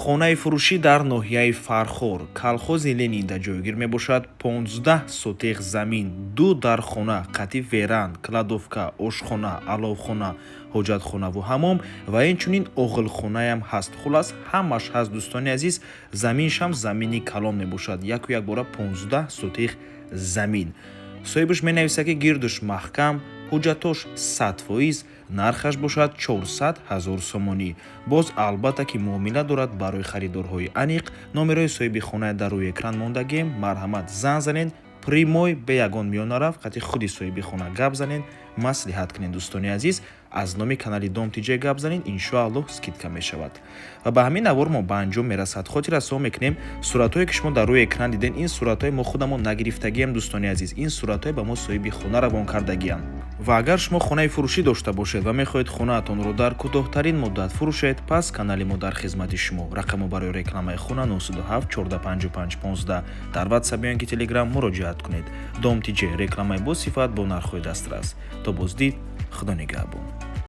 хонаи фурӯшӣ дар ноҳияи Фархор, колхози Ленинда ҷойгир мебошад. 15 сотиқ замин, 2 дархона, қатъи веранд, кладовка, ошхона, аловхона, ҳоҷатхонаву ҳаммом ва инчунин оғилхонаам ҳаст. Хулас ҳамаш ҳаст дӯстони азиз. Заминшам замини калон мебошад. Яку як бора 15 сотиқ замин. соҳибуш менависад ки гирдуш маҳкам, ҳуҷҷатош 100%, нархаш бошад 400 000 сомонӣ. боз албатта ки муомила дорад барои харидорҳои аниқ. номерои соҳиби хона дар рӯи экран мондагем. марҳамат занг занед, примой ба ягон миёна рафт, қати худи соҳиби хона гап занед, маслиҳат кунед. дӯстони азиз, аз номи канали Дом TJ гап занед, иншоаллоҳ скидка мешавад. ва ба ҳамин навор мо ба анҷом мерасад. хотир расо мекунем суратҳое ки шумо дар рӯи экран диден, ин суратҳои мо худамон нагирифтагиам. дӯстони азиз, ин суратҳое ба мо соҳиби хона равон кардагиам. ва агар шумо хонаи фурӯшӣ дошта бошед ва мехоҳед хонаатонро дар кӯтоҳтарин муддат фурӯшед, пас канали мо дар хизмати шумо. рақамо барои рекламаи хона 97 1455 15. дар ватсап ё ин ки телеграм муроҷиат кунед. Дом TJ, рекламаи босифат бо нархҳои дастрас. то боздид, худо нигаҳбон.